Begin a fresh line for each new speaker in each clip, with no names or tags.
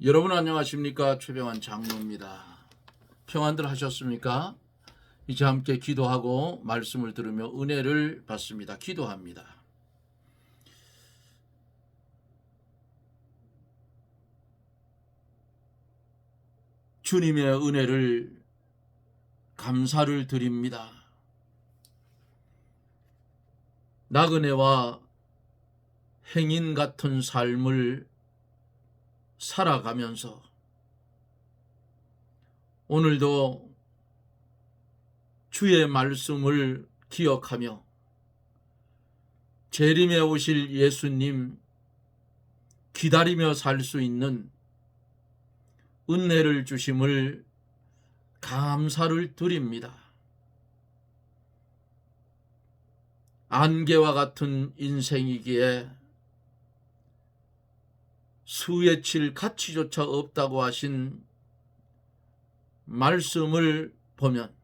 여러분 안녕하십니까? 최병환 장로입니다. 평안들 하셨습니까? 이제 함께 기도하고 말씀을 들으며 은혜를 받습니다. 기도합니다. 주님의 은혜를 감사를 드립니다. 나그네와 행인 같은 삶을 살아가면서 오늘도 주의 말씀을 기억하며 재림에 오실 예수님 기다리며 살 수 있는 은혜를 주심을 감사를 드립니다. 안개와 같은 인생이기에 수에 칠 가치조차 없다고 하신 말씀을 보면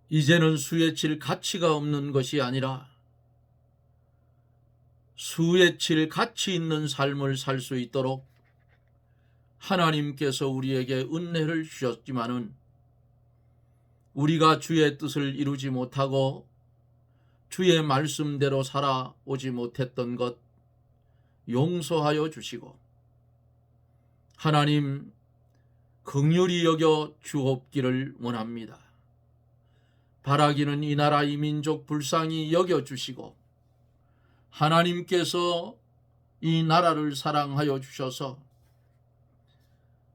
이제는 수에 칠 가치가 없는 것이 아니라 수에 칠 가치 있는 삶을 살 수 있도록 하나님께서 우리에게 은혜를 주셨지만은 우리가 주의 뜻을 이루지 못하고 주의 말씀대로 살아오지 못했던 것 용서하여 주시고 하나님 긍휼히 여겨 주옵기를 원합니다. 바라기는 이 나라 이 민족 불쌍히 여겨주시고 하나님께서 이 나라를 사랑하여 주셔서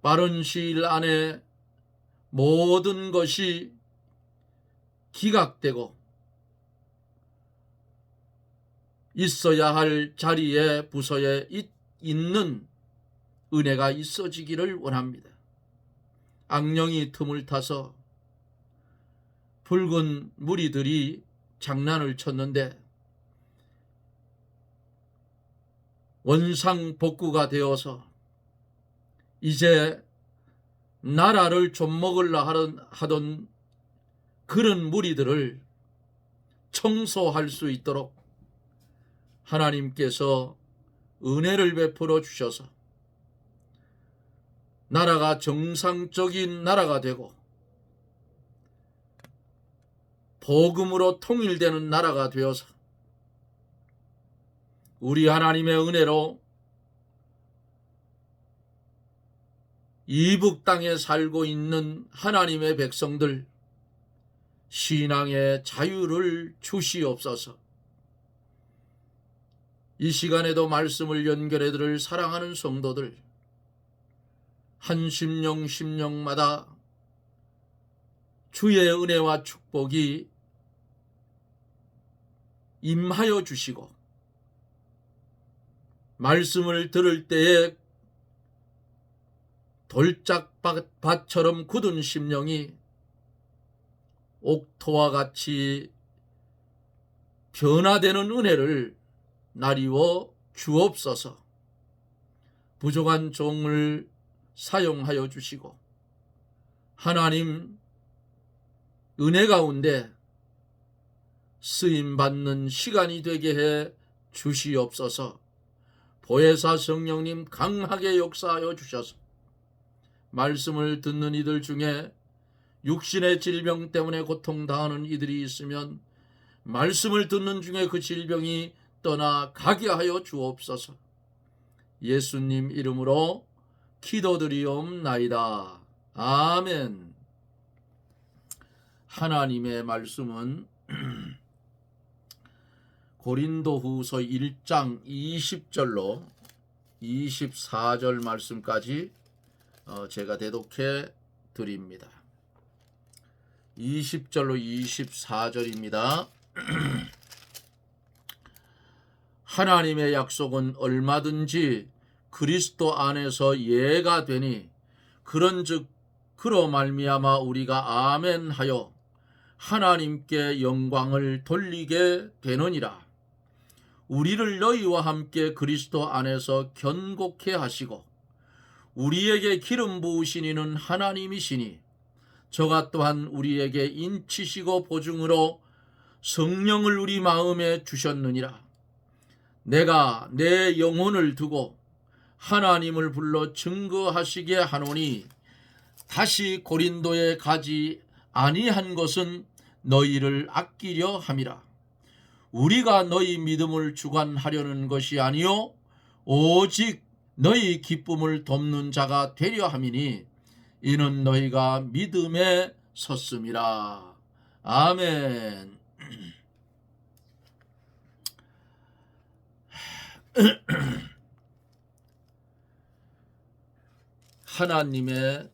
빠른 시일 안에 모든 것이 기각되고 있어야 할 자리에 부서에 있는 은혜가 있어지기를 원합니다. 악령이 틈을 타서 붉은 무리들이 장난을 쳤는데 원상복구가 되어서 이제 나라를 좀먹으려 하던 그런 무리들을 청소할 수 있도록 하나님께서 은혜를 베풀어 주셔서 나라가 정상적인 나라가 되고 복음으로 통일되는 나라가 되어서 우리 하나님의 은혜로 이북 땅에 살고 있는 하나님의 백성들 신앙의 자유를 주시옵소서. 이 시간에도 말씀을 연결해 들을 사랑하는 성도들 한 심령마다 주의 은혜와 축복이 임하여 주시고 말씀을 들을 때에 돌짝밭처럼 굳은 심령이 옥토와 같이 변화되는 은혜를 나리워 주옵소서. 부족한 종을 사용하여 주시고 하나님 은혜 가운데 쓰임받는 시간이 되게 해 주시옵소서. 보혜사 성령님 강하게 역사하여 주셔서 말씀을 듣는 이들 중에 육신의 질병 때문에 고통당하는 이들이 있으면 말씀을 듣는 중에 그 질병이 떠나가게 하여 주옵소서. 예수님 이름으로 기도드리옵나이다. 아멘. 하나님의 말씀은 고린도후서 1장 20절로 24절 말씀까지 제가 대독해 드립니다. 20절로 24절입니다. 하나님의 약속은 얼마든지 그리스도 안에서 예가 되니 그런즉 그로 말미암아 우리가 아멘하여 하나님께 영광을 돌리게 되느니라. 우리를 너희와 함께 그리스도 안에서 견고케 하시고 우리에게 기름 부으신 이는 하나님이시니 저가 또한 우리에게 인치시고 보증으로 성령을 우리 마음에 주셨느니라. 내가 내 영혼을 두고 하나님을 불러 증거하시게 하노니 다시 고린도에 가지 아니한 것은 너희를 아끼려 함이라. 우리가 너희 믿음을 주관하려는 것이 아니요 오직 너희 기쁨을 돕는 자가 되려 함이니 이는 너희가 믿음에 섰음이라. 아멘. 하나님의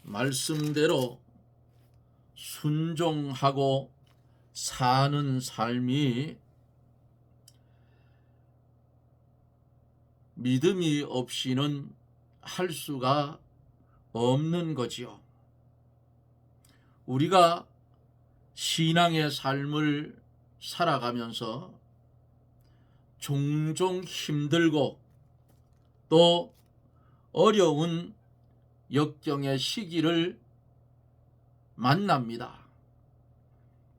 말씀대로 순종하고 사는 삶이 믿음이 없이는 할 수가 없는 거지요. 우리가 신앙의 삶을 살아가면서 종종 힘들고 또 어려운 역경의 시기를 만납니다.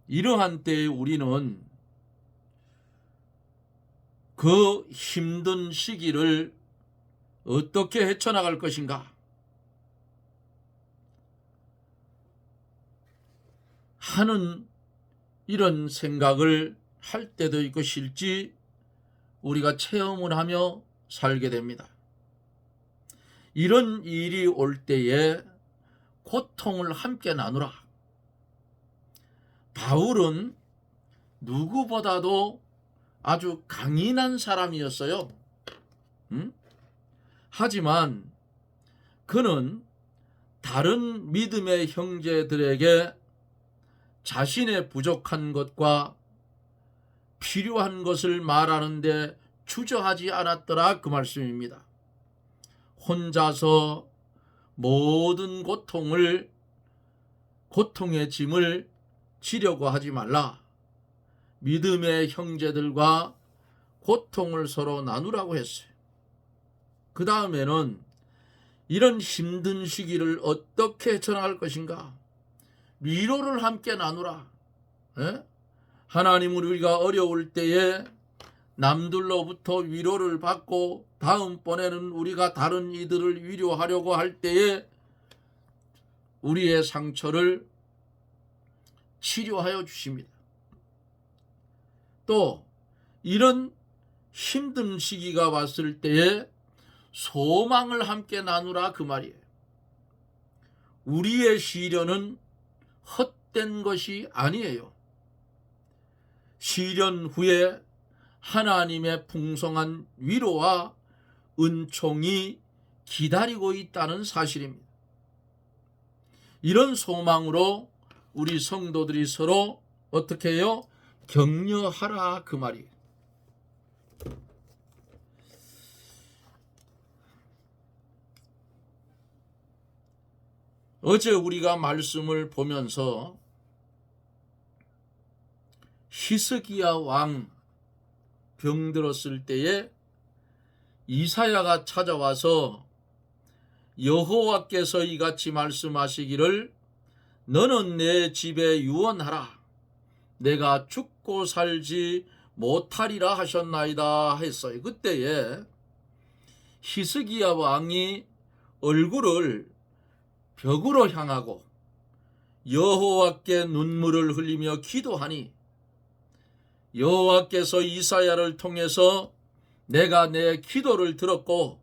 이러한 때에 우리는 그 힘든 시기를 어떻게 헤쳐나갈 것인가 하는 이런 생각을 할 때도 있고 실지 우리가 체험을 하며 살게 됩니다. 이런 일이 올 때에 고통을 함께 나누라. 바울은 누구보다도 아주 강인한 사람이었어요. 하지만 그는 다른 믿음의 형제들에게 자신의 부족한 것과 필요한 것을 말하는데 주저하지 않았더라 그 말씀입니다. 혼자서 모든 고통의 짐을 지려고 하지 말라. 믿음의 형제들과 고통을 서로 나누라고 했어요. 그 다음에는 이런 힘든 시기를 어떻게 헤쳐나갈 것인가? 위로를 함께 나누라. 하나님은 우리가 어려울 때에 남들로부터 위로를 받고 다음번에는 우리가 다른 이들을 위로하려고 할 때에 우리의 상처를 치료하여 주십니다. 또 이런 힘든 시기가 왔을 때에 소망을 함께 나누라 그 말이에요. 우리의 시련은 헛된 것이 아니에요. 시련 후에 하나님의 풍성한 위로와 은총이 기다리고 있다는 사실입니다. 이런 소망으로 우리 성도들이 서로 어떻게 해요? 격려하라 그 말이에요. 어제 우리가 말씀을 보면서 히스기야 왕 병들었을 때에 이사야가 찾아와서 여호와께서 이같이 말씀하시기를 너는 내 집에 유언하라. 내가 죽고 살지 못하리라 하셨나이다 했어요. 그때에 히스기야 왕이 얼굴을 벽으로 향하고 여호와께 눈물을 흘리며 기도하니 여호와께서 이사야를 통해서 내가 내 기도를 들었고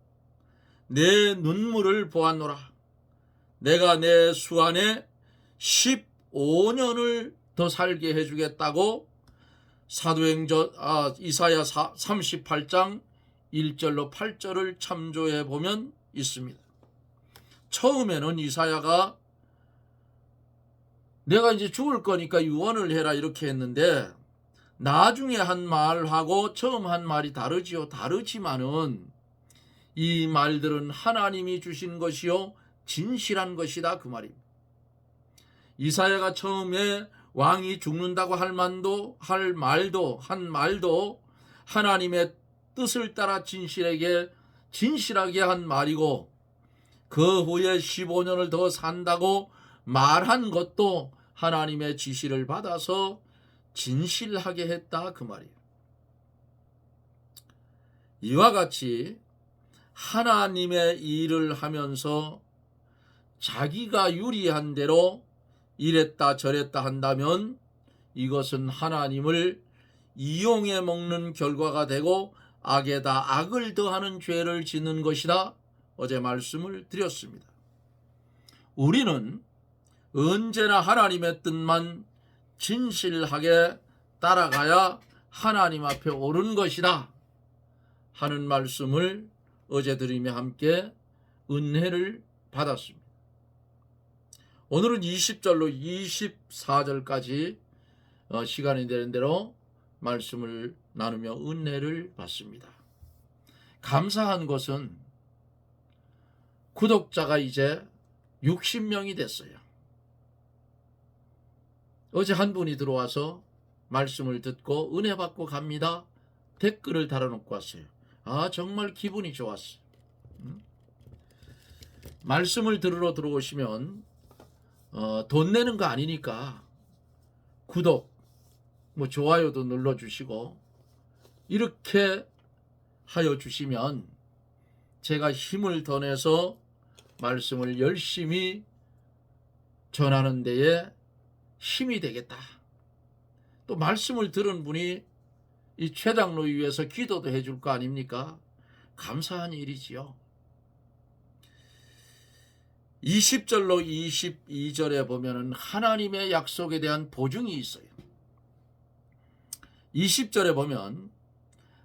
내 눈물을 보았노라. 내가 내 수 안에 15년을 더 살게 해주겠다고 사도행전 이사야 38장 1절로 8절을 참조해 보면 있습니다. 처음에는 이사야가 내가 이제 죽을 거니까 유언을 해라 이렇게 했는데 나중에 한 말하고 처음 한 말이 다르지요. 다르지만은 이 말들은 하나님이 주신 것이요 진실한 것이다 그 말입니다. 이사야가 처음에 왕이 죽는다고 한 말도 하나님의 뜻을 따라 진실하게 한 말이고 그 후에 15년을 더 산다고 말한 것도 하나님의 지시를 받아서 진실하게 했다 그 말이에요. 이와 같이 하나님의 일을 하면서 자기가 유리한 대로 이랬다 저랬다 한다면 이것은 하나님을 이용해 먹는 결과가 되고 악에다 악을 더하는 죄를 짓는 것이다. 어제 말씀을 드렸습니다. 우리는 언제나 하나님의 뜻만 진실하게 따라가야 하나님 앞에 옳은 것이다 하는 말씀을 어제 드리며 함께 은혜를 받았습니다. 오늘은 20절로 24절까지 시간이 되는 대로 말씀을 나누며 은혜를 받습니다. 감사한 것은 구독자가 이제 60명이 됐어요. 어제 한 분이 들어와서 말씀을 듣고 은혜 받고 갑니다. 댓글을 달아놓고 왔어요. 정말 기분이 좋았어요. 말씀을 들으러 들어오시면 돈 내는 거 아니니까 구독, 좋아요도 눌러주시고 이렇게 하여 주시면 제가 힘을 더 내서 말씀을 열심히 전하는 데에 힘이 되겠다. 또 말씀을 들은 분이 이 최장로 위해서 기도도 해줄 거 아닙니까? 감사한 일이지요. 20절로 22절에 보면은 하나님의 약속에 대한 보증이 있어요. 20절에 보면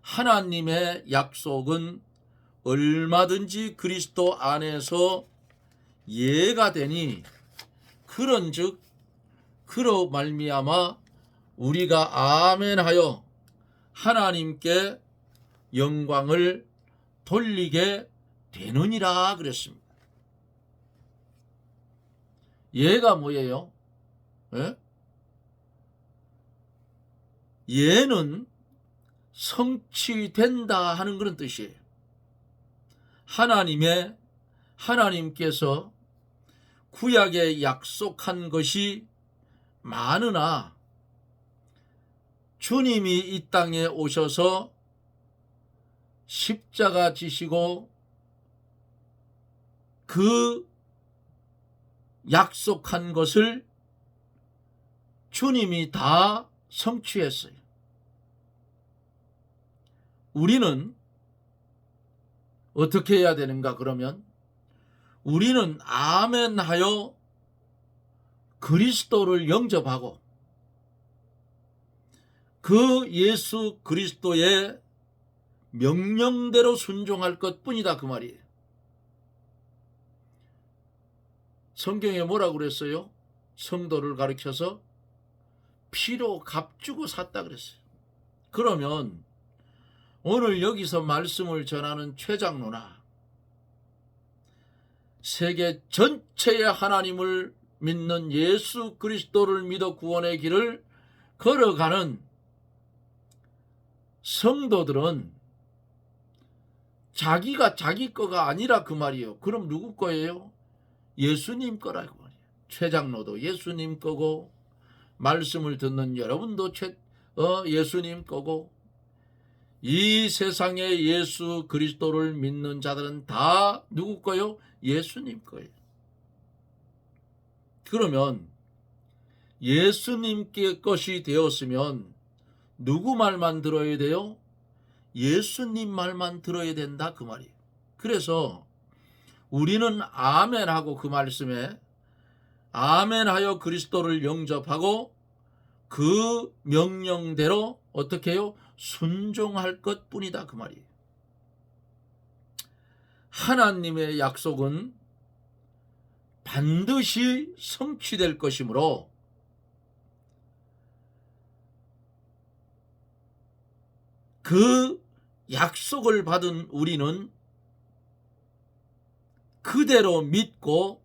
하나님의 약속은 얼마든지 그리스도 안에서 예가 되니 그런즉 그로 말미암아 우리가 아멘하여 하나님께 영광을 돌리게 되느니라 그랬습니다. 예가 뭐예요? 예는 성취된다 하는 그런 뜻이에요. 하나님께서 구약에 약속한 것이 많으나 주님이 이 땅에 오셔서 십자가 지시고 그 약속한 것을 주님이 다 성취했어요. 우리는 어떻게 해야 되는가 그러면 우리는 아멘하여 그리스도를 영접하고 그 예수 그리스도의 명령대로 순종할 것뿐이다 그 말이에요. 성경에 뭐라고 그랬어요? 성도를 가리켜서 피로 값주고 샀다 그랬어요. 그러면 오늘 여기서 말씀을 전하는 최장로나 세계 전체의 하나님을 믿는 예수 그리스도를 믿어 구원의 길을 걸어가는 성도들은 자기가 자기 거가 아니라 그 말이에요. 그럼 누구 거예요? 예수님 거라고 말이에요. 최장로도 예수님 거고 말씀을 듣는 여러분도 예수님 거고 이 세상에 예수 그리스도를 믿는 자들은 다 누구 거요? 예수님 거예요. 그러면 예수님께 것이 되었으면 누구 말만 들어야 돼요? 예수님 말만 들어야 된다 그 말이에요. 그래서 우리는 아멘하고 그 말씀에 아멘하여 그리스도를 영접하고 그 명령대로 어떻게 해요? 순종할 것뿐이다 그 말이에요. 하나님의 약속은 반드시 성취될 것이므로 그 약속을 받은 우리는 그대로 믿고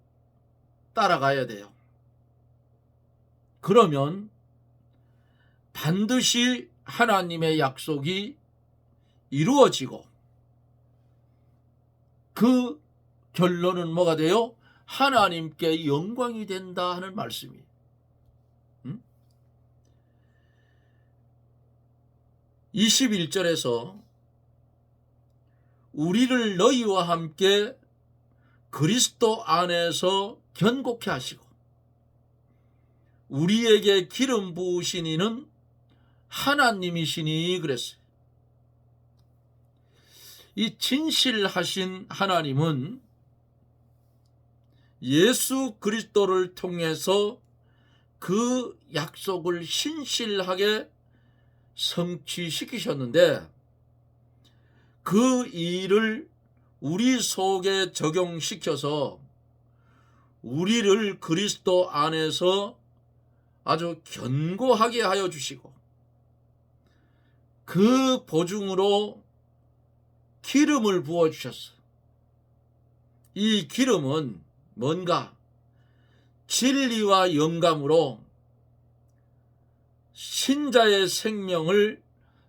따라가야 돼요. 그러면 반드시 하나님의 약속이 이루어지고 그 결론은 뭐가 돼요? 하나님께 영광이 된다 하는 말씀이에요. 21절에서 우리를 너희와 함께 그리스도 안에서 견고케 하시고 우리에게 기름 부으신 이는 하나님이시니 그랬어요. 이 진실하신 하나님은 예수 그리스도를 통해서 그 약속을 신실하게 성취시키셨는데 그 일을 우리 속에 적용시켜서 우리를 그리스도 안에서 아주 견고하게 하여 주시고 그 보증으로 기름을 부어주셨어요. 이 기름은 뭔가 진리와 영감으로 신자의 생명을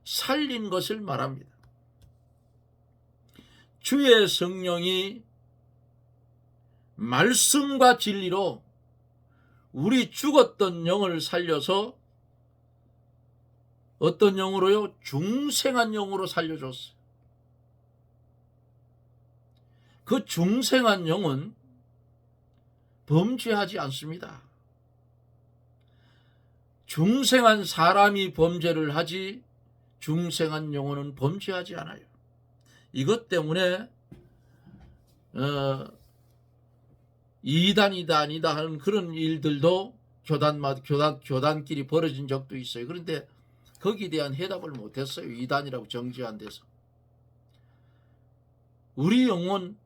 살린 것을 말합니다. 주의 성령이 말씀과 진리로 우리 죽었던 영을 살려서 어떤 영으로요? 중생한 영으로 살려줬어요. 그 중생한 영은 범죄하지 않습니다. 중생한 사람이 범죄를 하지 중생한 영혼은 범죄하지 않아요. 이것 때문에 이단이다 아니다 하는 그런 일들도 교단끼리 벌어진 적도 있어요. 그런데 거기에 대한 해답을 못했어요. 이단이라고 정죄한 데서. 우리 영혼,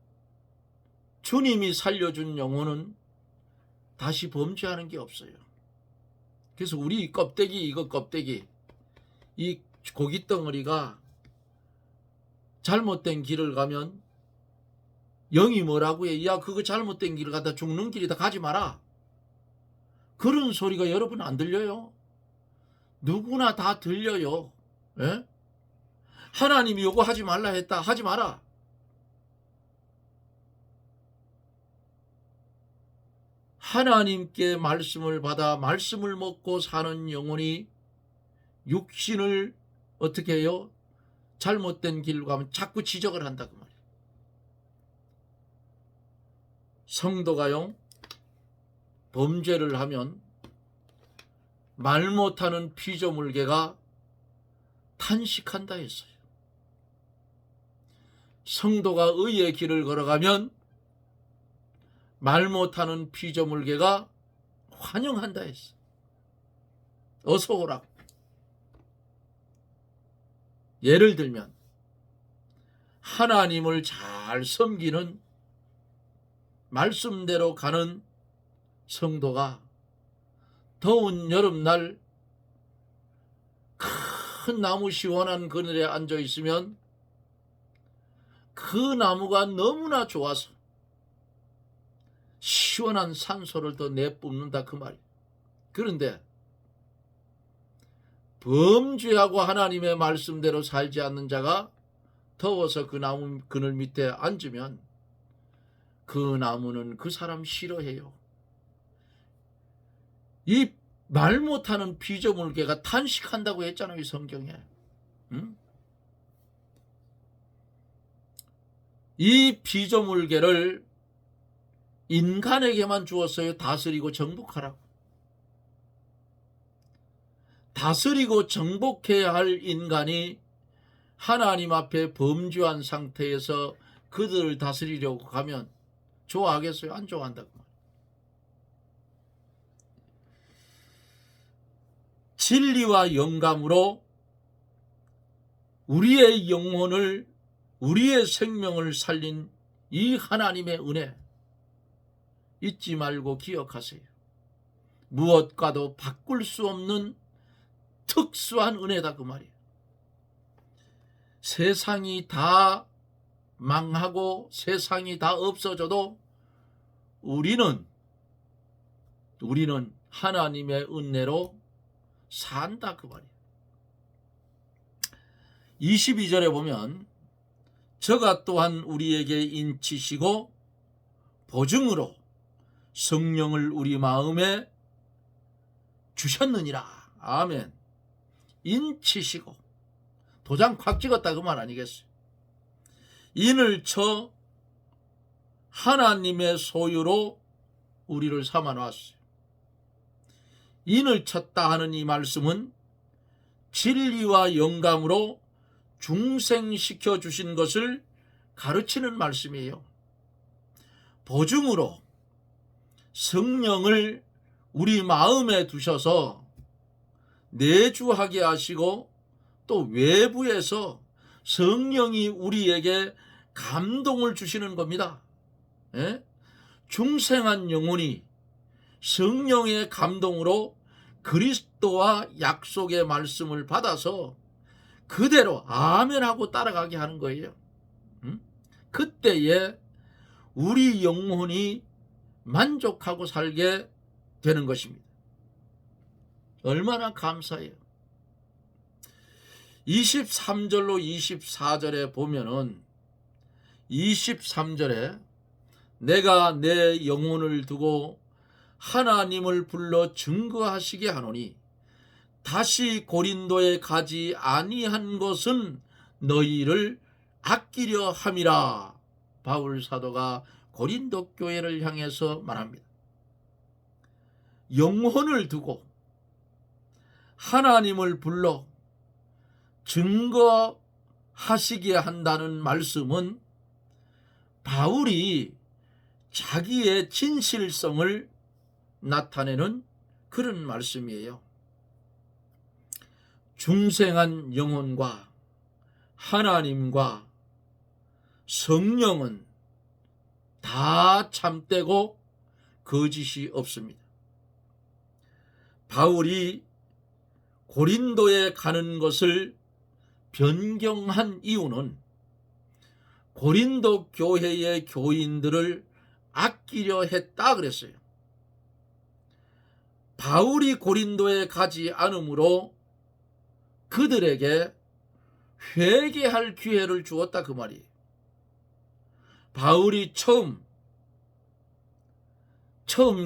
주님이 살려준 영혼은 다시 범죄하는 게 없어요. 그래서 우리 껍데기, 이 고깃덩어리가 잘못된 길을 가면 영이 뭐라고 해? 야, 그거 잘못된 길을 가다 죽는 길이다, 가지 마라. 그런 소리가 여러분 안 들려요? 누구나 다 들려요. 에? 하나님이 요거 하지 말라 했다, 하지 마라. 하나님께 말씀을 받아 말씀을 먹고 사는 영혼이 육신을 어떻게 해요? 잘못된 길로 가면 자꾸 지적을 한다 그 말이에요. 성도가요, 범죄를 하면 말 못하는 피조물개가 탄식한다 했어요. 성도가 의의 길을 걸어가면 말 못하는 피조물개가 환영한다 했어. 어서 오라. 예를 들면 하나님을 잘 섬기는 말씀대로 가는 성도가 더운 여름날 큰 나무 시원한 그늘에 앉아 있으면 그 나무가 너무나 좋아서 시원한 산소를 더 내뿜는다 그 말이에요. 그런데 범죄하고 하나님의 말씀대로 살지 않는 자가 더워서 그 나무 그늘 밑에 앉으면 그 나무는 그 사람 싫어해요. 이 말 못하는 피조물개가 탄식한다고 했잖아요, 성경에. 응? 이 피조물개를 인간에게만 주었어요. 다스리고 정복하라고. 다스리고 정복해야 할 인간이 하나님 앞에 범죄한 상태에서 그들을 다스리려고 가면 좋아하겠어요? 안 좋아한다고. 진리와 영감으로 우리의 영혼을, 우리의 생명을 살린 이 하나님의 은혜 잊지 말고 기억하세요. 무엇과도 바꿀 수 없는 특수한 은혜다 그 말이에요. 세상이 다 망하고 세상이 다 없어져도 우리는 하나님의 은혜로 산다 그 말이에요. 22절에 보면 저가 또한 우리에게 인치시고 보증으로 성령을 우리 마음에 주셨느니라. 아멘. 인치시고 도장 콱 찍었다 그 말 아니겠어요? 인을 쳐 하나님의 소유로 우리를 삼아 놨어요. 인을 쳤다 하는 이 말씀은 진리와 영감으로 중생시켜 주신 것을 가르치는 말씀이에요. 보증으로 성령을 우리 마음에 두셔서 내주하게 하시고 또 외부에서 성령이 우리에게 감동을 주시는 겁니다. 예? 중생한 영혼이 성령의 감동으로 그리스도와 약속의 말씀을 받아서 그대로 아멘하고 따라가게 하는 거예요. 그때에 우리 영혼이 만족하고 살게 되는 것입니다. 얼마나 감사해요. 23절로 24절에 보면은 23절에 내가 내 영혼을 두고 하나님을 불러 증거하시게 하노니 다시 고린도에 가지 아니한 것은 너희를 아끼려 함이라. 바울 사도가 고린도 교회를 향해서 말합니다. 영혼을 두고 하나님을 불러 증거하시게 한다는 말씀은 바울이 자기의 진실성을 나타내는 그런 말씀이에요. 중생한 영혼과 하나님과 성령은 다 참되고 거짓이 없습니다. 바울이 고린도에 가는 것을 변경한 이유는 고린도 교회의 교인들을 아끼려 했다 그랬어요. 바울이 고린도에 가지 않으므로 그들에게 회개할 기회를 주었다 그 말이에요. 바울이 처음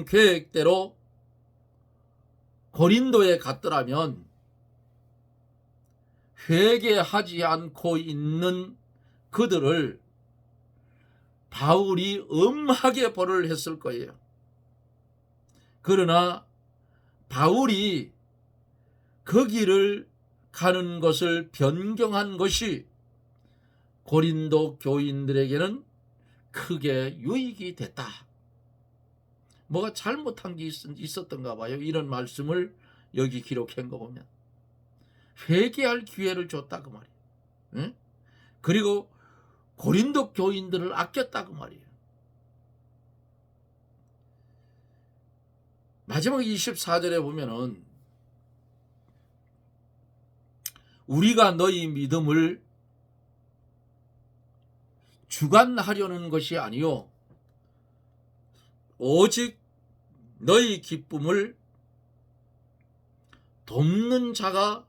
계획대로 고린도에 갔더라면 회개하지 않고 있는 그들을 바울이 엄하게 벌을 했을 거예요. 그러나 바울이 거기를 가는 것을 변경한 것이 고린도 교인들에게는 크게 유익이 됐다. 뭐가 잘못한 게 있었던가 봐요. 이런 말씀을 여기 기록한 거 보면 회개할 기회를 줬다 그 말이에요. 응? 그리고 고린도 교인들을 아꼈다 그 말이에요. 마지막 24절에 보면은 우리가 너희 믿음을 주관하려는 것이 아니요 오직 너희 기쁨을 돕는 자가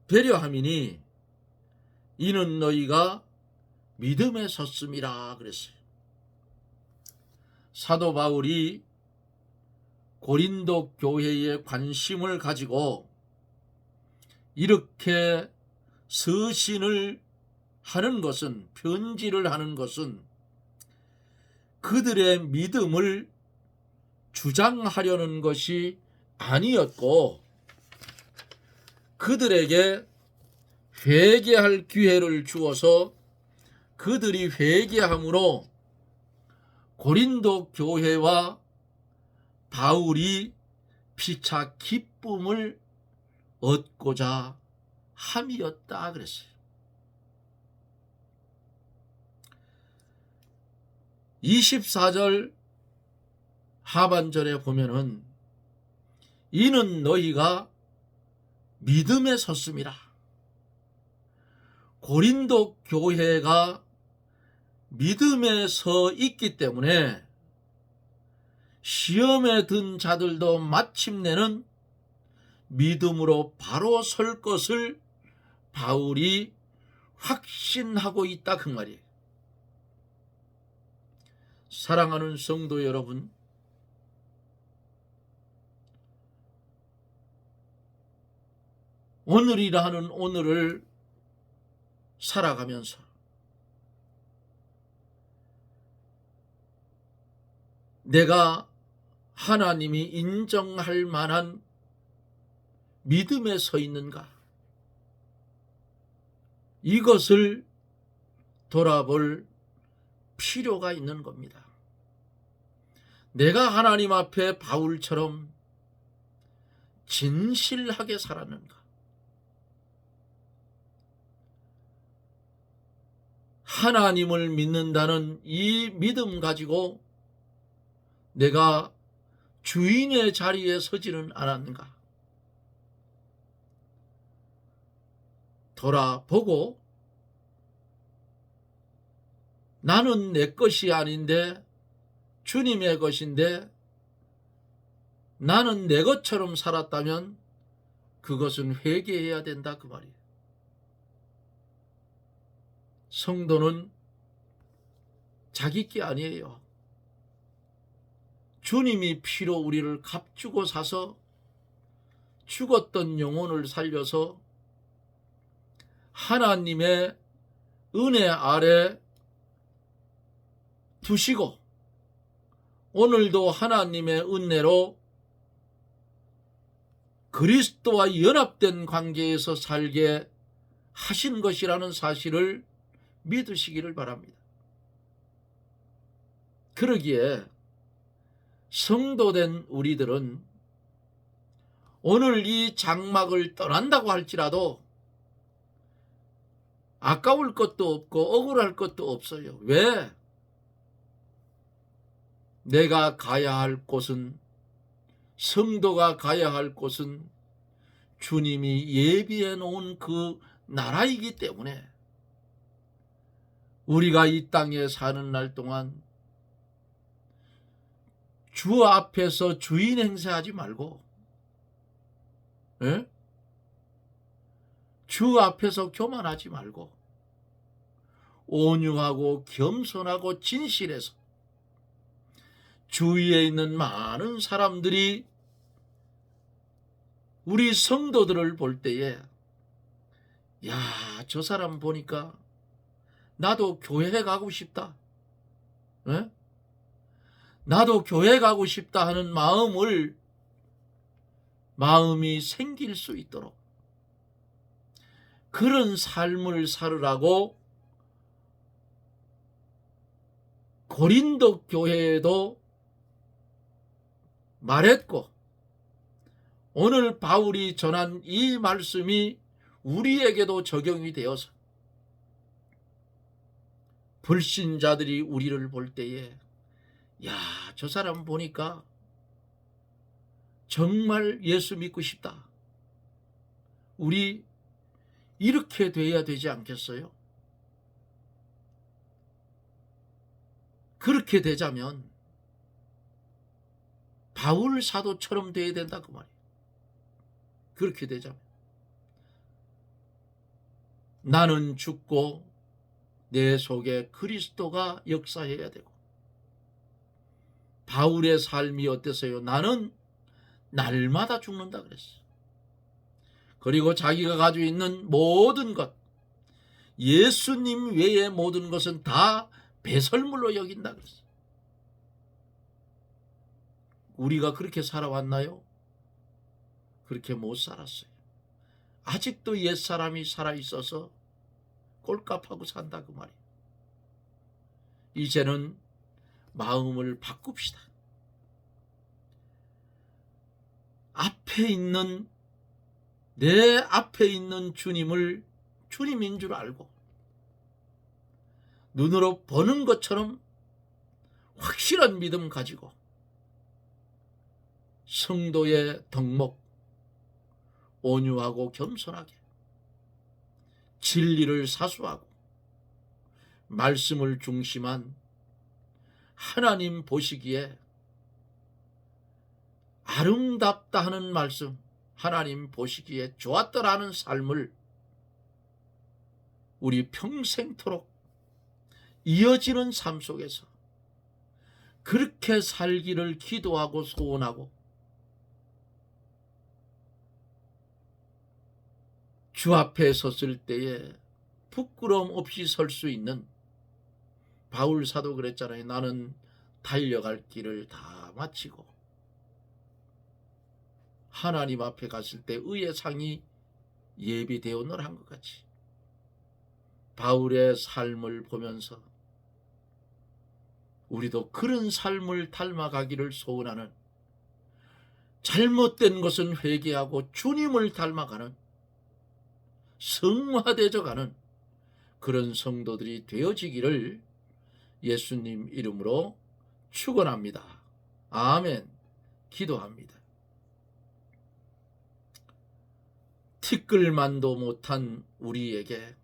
배려함이니 이는 너희가 믿음에 섰음이라 그랬어요. 사도 바울이 고린도 교회에 관심을 가지고 이렇게 서신을 하는 것은, 편지를 하는 것은 그들의 믿음을 주장하려는 것이 아니었고 그들에게 회개할 기회를 주어서 그들이 회개함으로 고린도 교회와 바울이 피차 기쁨을 얻고자 함이었다 그랬어요. 24절 하반절에 보면은 이는 너희가 믿음에 섰음이라. 고린도 교회가 믿음에 서 있기 때문에 시험에 든 자들도 마침내는 믿음으로 바로 설 것을 바울이 확신하고 있다 그 말이에요. 사랑하는 성도 여러분, 오늘이라 하는 오늘을 살아가면서 내가 하나님이 인정할 만한 믿음에 서 있는가? 이것을 돌아볼 필요가 있는 겁니다. 내가 하나님 앞에 바울처럼 진실하게 살았는가? 하나님을 믿는다는 이 믿음 가지고 내가 주인의 자리에 서지는 않았는가? 돌아보고 나는 내 것이 아닌데 주님의 것인데 나는 내 것처럼 살았다면 그것은 회개해야 된다 그 말이에요. 성도는 자기 게 아니에요. 주님이 피로 우리를 값주고 사서 죽었던 영혼을 살려서 하나님의 은혜 아래 두시고 오늘도 하나님의 은혜로 그리스도와 연합된 관계에서 살게 하신 것이라는 사실을 믿으시기를 바랍니다. 그러기에 성도된 우리들은 오늘 이 장막을 떠난다고 할지라도 아까울 것도 없고 억울할 것도 없어요. 왜? 내가 가야 할 곳은, 성도가 가야 할 곳은 주님이 예비해 놓은 그 나라이기 때문에 우리가 이 땅에 사는 날 동안 주 앞에서 주인 행세하지 말고, 에? 주 앞에서 교만하지 말고 온유하고 겸손하고 진실해서 주위에 있는 많은 사람들이 우리 성도들을 볼 때에 야, 저 사람 보니까 나도 교회 가고 싶다. 에? 나도 교회 가고 싶다 하는 마음이 생길 수 있도록 그런 삶을 살으라고 고린도 교회에도 말했고, 오늘 바울이 전한 이 말씀이 우리에게도 적용이 되어서 불신자들이 우리를 볼 때에 야, 저 사람 보니까 정말 예수 믿고 싶다. 우리 이렇게 돼야 되지 않겠어요? 그렇게 되자면 바울 사도처럼 돼야 된다 그 말이에요. 그렇게 되자면 나는 죽고 내 속에 그리스도가 역사해야 되고, 바울의 삶이 어땠어요? 나는 날마다 죽는다 그랬어요. 그리고 자기가 가지고 있는 모든 것, 예수님 외의 모든 것은 다 배설물로 여긴다 그랬어요. 우리가 그렇게 살아왔나요? 그렇게 못 살았어요. 아직도 옛사람이 살아있어서 꼴값하고 산다 그 말이에요. 이제는 마음을 바꿉시다. 내 앞에 있는 주님을 주님인 줄 알고 눈으로 보는 것처럼 확실한 믿음 가지고 성도의 덕목, 온유하고 겸손하게 진리를 사수하고 말씀을 중심한 하나님 보시기에 아름답다 하는 말씀, 하나님 보시기에 좋았더라는 삶을 우리 평생토록 이어지는 삶 속에서 그렇게 살기를 기도하고 소원하고, 주 앞에 섰을 때에 부끄러움 없이 설 수 있는, 바울 사도 그랬잖아요. 나는 달려갈 길을 다 마치고 하나님 앞에 갔을 때 의의 상이 예비되어 노란 것 같이 바울의 삶을 보면서 우리도 그런 삶을 닮아가기를 소원하는, 잘못된 것은 회개하고 주님을 닮아가는, 성화되어가는 그런 성도들이 되어지기를 예수님 이름으로 축원합니다. 아멘. 기도합니다. 티끌만도 못한 우리에게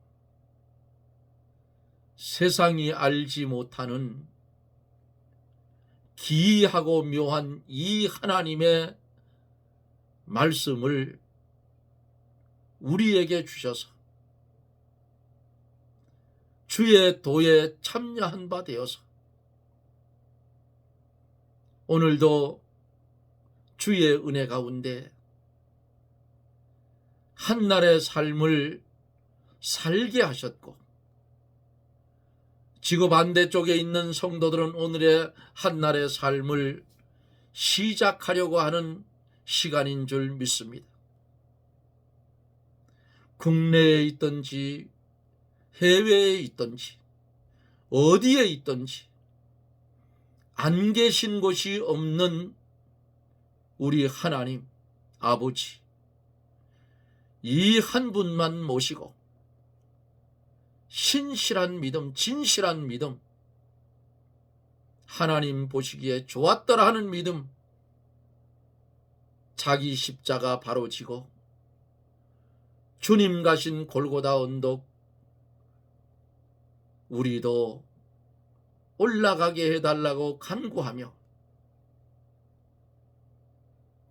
세상이 알지 못하는 기이하고 묘한 이 하나님의 말씀을 우리에게 주셔서 주의 도에 참여한 바 되어서 오늘도 주의 은혜 가운데 한날의 삶을 살게 하셨고, 지구 반대쪽에 있는 성도들은 오늘의 한날의 삶을 시작하려고 하는 시간인 줄 믿습니다. 국내에 있든지 해외에 있든지 어디에 있든지 안 계신 곳이 없는 우리 하나님 아버지, 이 한 분만 모시고 신실한 믿음, 진실한 믿음, 하나님 보시기에 좋았더라 하는 믿음, 자기 십자가 바로 지고 주님 가신 골고다 언덕 우리도 올라가게 해달라고 간구하며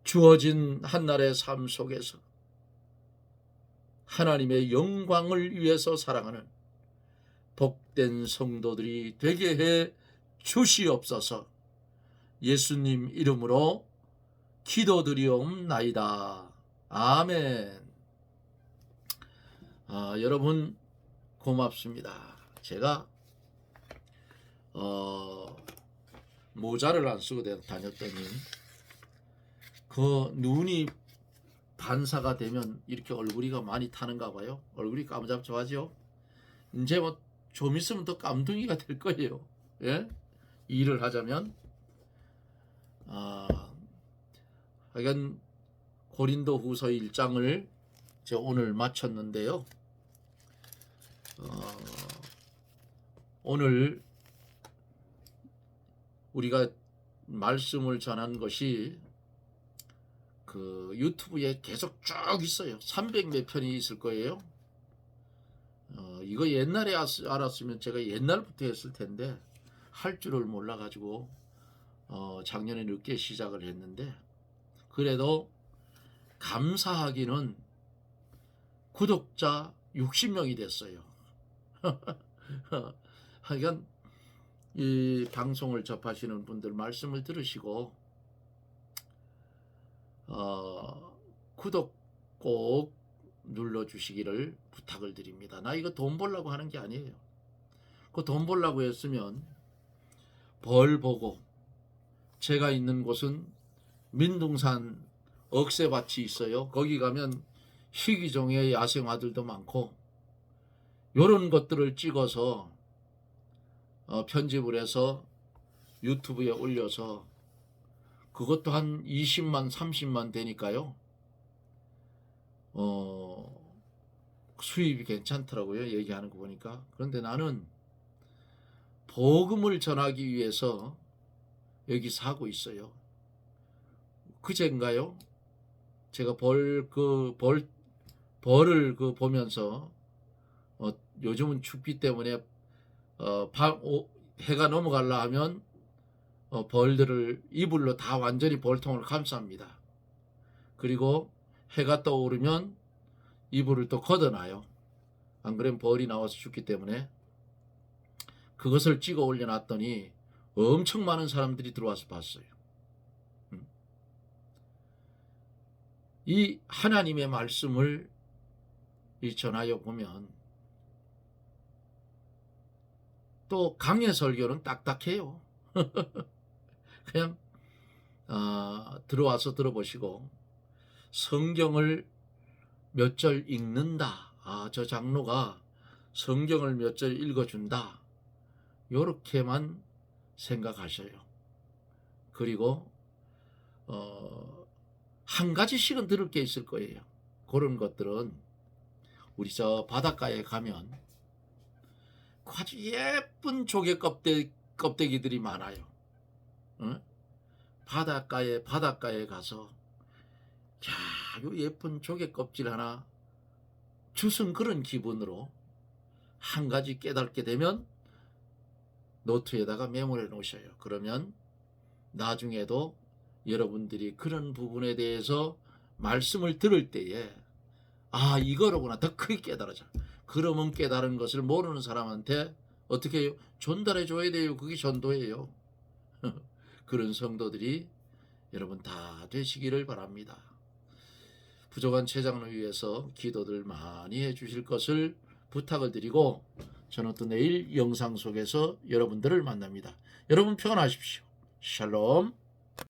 주어진 한날의 삶 속에서 하나님의 영광을 위해서 살아가는 복된 성도들이 되게 해 주시옵소서. 예수님 이름으로 기도드리옵나이다. 아멘. 여러분 고맙습니다. 제가 모자를 안 쓰고 다녔더니 그 눈이 반사가 되면 이렇게 얼굴이가 많이 타는가 봐요. 얼굴이 까무잡잡하죠. 이제 뭐 좀 있으면 더 깜둥이가 될 거예요. 예? 일을 하자면 하여간 고린도 후서 1장을 제가 오늘 마쳤는데요. 오늘 우리가 말씀을 전한 것이 그 유튜브에 계속 쭉 있어요. 300몇 편이 있을 거예요. 이거 옛날에 알았으면 제가 옛날부터 했을 텐데 할 줄을 몰라가지고 작년에 늦게 시작을 했는데, 그래도 감사하기는 구독자 60명이 됐어요. 하여간 이 방송을 접하시는 분들 말씀을 들으시고 구독 꼭 눌러주시기를 부탁을 드립니다. 나 이거 돈 벌려고 하는 게 아니에요. 그 돈 벌려고 했으면 벌 보고, 제가 있는 곳은 민둥산 억새밭이 있어요. 거기 가면 희귀종의 야생화들도 많고, 요런 것들을 찍어서 편집을 해서 유튜브에 올려서 그것도 한 20만 30만 되니까요. 수입이 괜찮더라고요. 얘기하는 거 보니까. 그런데 나는 복음을 전하기 위해서 여기서 하고 있어요. 그제인가요? 제가 벌을 보면서 요즘은 춥기 때문에 해가 넘어가려 하면 벌들을 이불로 다 완전히 벌통을 감쌉니다. 그리고 해가 떠오르면 이불을 또 걷어놔요. 안 그러면 벌이 나와서 죽기 때문에. 그것을 찍어 올려놨더니 엄청 많은 사람들이 들어와서 봤어요. 이 하나님의 말씀을 전하여 보면 또 강해 설교는 딱딱해요. 그냥 들어와서 들어보시고 성경을 몇 절 읽는다. 저 장로가 성경을 몇 절 읽어준다. 요렇게만 생각하셔요. 그리고 한 가지씩은 들을 게 있을 거예요. 그런 것들은 우리 저 바닷가에 가면 아주 예쁜 조개 껍데기들이 많아요. 응? 바닷가에 가서 요 예쁜 조개 껍질 하나 주운 그런 기분으로 한 가지 깨닫게 되면 노트에다가 메모해 놓으셔요. 그러면 나중에도 여러분들이 그런 부분에 대해서 말씀을 들을 때에 이거로구나 더 크게 깨달아져. 그러면 깨달은 것을 모르는 사람한테 어떻게 해요? 전달해 줘야 돼요. 그게 전도예요. 그런 성도들이 여러분 다 되시기를 바랍니다. 부족한 최장로 위해서 기도들 많이 해주실 것을 부탁을 드리고 저는 또 내일 영상 속에서 여러분들을 만납니다. 여러분 평안하십시오. 샬롬.